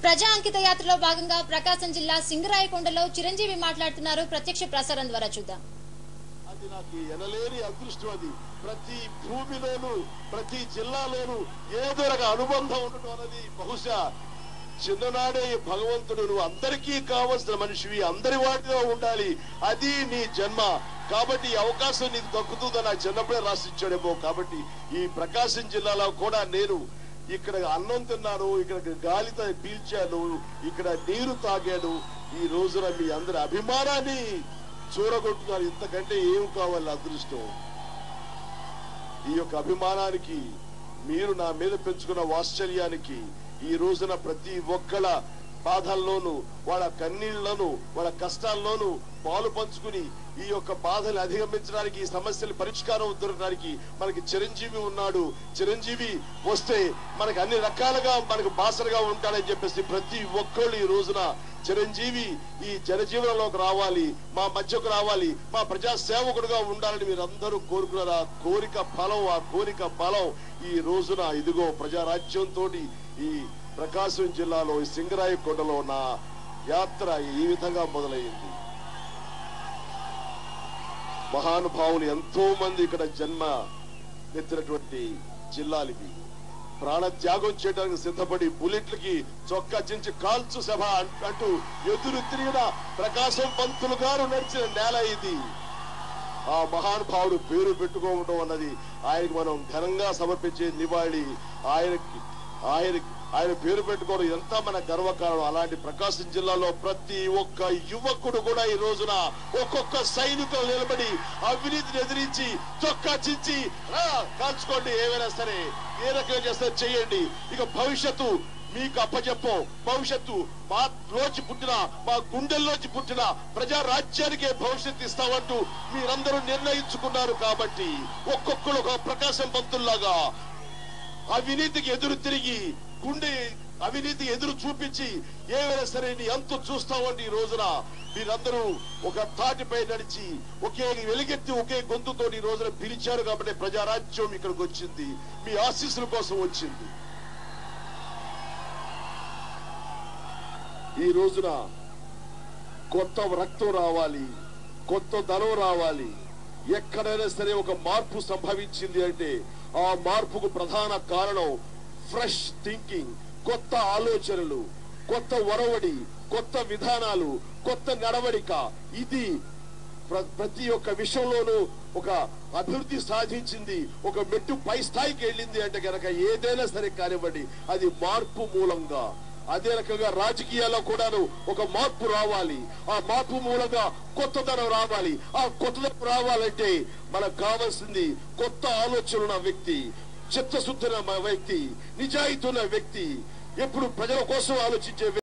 ప్రజా అంకిత యాత్రలో భాగంగా ప్రకాశం జిల్లా సింగరాయకొండలో చిరంజీవి మాట్లాడుతున్నారు. ప్రత్యక్ష ప్రసారం ద్వారా చూద్దాం. అది నాకు ఎనలేని అదృష్టం. అది ప్రతి భూమిలోనూ ప్రతి జిల్లాలోనూ ఏదో ఒక అనుబంధం ఉండటం అనేది బహుశా చిన్ననాడే భగవంతుడు నువ్వు అందరికీ కావలసిన మనిషివి, అందరి వాటిలో ఉండాలి, అది నీ జన్మ. కాబట్టి ఈ అవకాశం నీకు దక్కుతుందని నాకు చిన్నప్పుడే రాసిచ్చాడేమో. కాబట్టి ఈ ప్రకాశం జిల్లాలో కూడా నేను ఇక్కడ అన్నం తిన్నాను, ఇక్కడ గాలి పీల్చాను, ఇక్కడ నీరు తాగాను. ఈ రోజున మీ అందరి అభిమానాన్ని చూరగొట్టున్నారు. ఇంతకంటే ఏం కావాలి అదృష్టం? ఈ యొక్క అభిమానానికి, మీరు నా మీద పెంచుకున్న వాత్సల్యానికి ఈ రోజున ప్రతి ఒక్కళ్ళ బాధల్లోనూ వాళ్ళ కన్నీళ్లను వాళ్ళ కష్టాల్లోనూ పాలు పంచుకుని ఈ యొక్క బాధలు అధిగమించడానికి, ఈ సమస్యలు పరిష్కారం దొరకడానికి మనకి చిరంజీవి ఉన్నాడు. చిరంజీవి వస్తే మనకి అన్ని రకాలుగా మనకు బాసరగా ఉంటాడని చెప్పేసి ప్రతి ఒక్కళ్ళు ఈ రోజున చిరంజీవి ఈ జనజీవనంలోకి రావాలి, మా మధ్యకు రావాలి, మా ప్రజా సేవకుడుగా ఉండాలని మీరందరూ కోరుకున్నారు. ఆ కోరిక బలం ఈ రోజున ఇదిగో ప్రజారాజ్యంతో ఈ ప్రకాశం జిల్లాలో ఈ సింగరాయకొండలో నా యాత్ర ఈ విధంగా మొదలైంది. మహానుభావులు ఎంతో మంది ఇక్కడ జన్మ ఎత్తినటువంటి జిల్లాలివి. ప్రాణత్యాగం చేయడానికి సిద్ధపడి బుల్లెట్లకి చొక్కా చించి కాల్చు సభ అంటూ ఎదురు తిరిగిన ప్రకాశం పంతులు గారు నడిచిన నేల ఇది. ఆ మహానుభావుడు పేరు పెట్టుకోవడం అన్నది ఆయనకి మనం ఘనంగా సమర్పించే నివాళి. ఆయన పేరు పెట్టుకోవడం ఎంత మన గర్వకారణం. అలాంటి ప్రకాశం జిల్లాలో ప్రతి ఒక్క యువకుడు కూడా ఈ రోజున ఒక్కొక్క సైనికులు నిలబడి అవినీతిని ఎదిరించి చొక్కా చించి కాల్చుకోండి, ఏమైనా సరే ఏ రకంగా చేస్తే చేయండి, ఇక భవిష్యత్తు మీకు అప్పచెప్పం, భవిష్యత్తు మాలోంచి పుట్టిన మా గుండెల్లోంచి పుట్టిన ప్రజా రాజ్యానికే భవిష్యత్తు ఇస్తామంటూ మీరందరూ నిర్ణయించుకున్నారు. కాబట్టి ఒక్కొక్కరు ఒక ప్రకాశం పంతుల్లాగా అవినీతికి ఎదురు తిరిగి గుండె అవినీతి ఎదురు చూపించి ఏవైనా సరే నీ అంతు చూస్తామండి. ఈ రోజున మీరందరూ ఒక తాటిపై నడిచి ఒకే వెలుగెత్తి ఒకే గొంతుతో ఈ రోజున పిలిచారు. కాబట్టి ప్రజారాజ్యం ఇక్కడికి వచ్చింది, మీ ఆశీస్సుల కోసం వచ్చింది. ఈ రోజున కొత్త రక్తం రావాలి, కొత్త ధనం రావాలి. ఎక్కడైనా సరే ఒక మార్పు సంభవించింది అంటే ఆ మార్పుకు ప్రధాన కారణం ఫ్రెష్ థింకింగ్, కొత్త ఆలోచనలు, కొత్త ఒరవడి, కొత్త విధానాలు, కొత్త నడవడిక. ఇది ప్రతి ఒక్క విషయంలోనూ ఒక అభివృద్ధి సాధించింది, ఒక మెట్టు పై స్థాయికి వెళ్ళింది అంటే కనుక ఏదైనా సరే కానివ్వండి అది మార్పు మూలంగా. అదే రకంగా రాజకీయాల్లో కూడాను ఒక మార్పు రావాలి, ఆ మార్పు మూలంగా కొత్తదనం రావాలి. ఆ కొత్తదనం రావాలంటే మనకు కావాల్సింది కొత్త ఆలోచన వ్యక్తి, చిత్తశుద్ధి ఉన్న వ్యక్తి, నిజాయితీ ఉన్న వ్యక్తి, ఎప్పుడు ప్రజల కోసం ఆలోచించే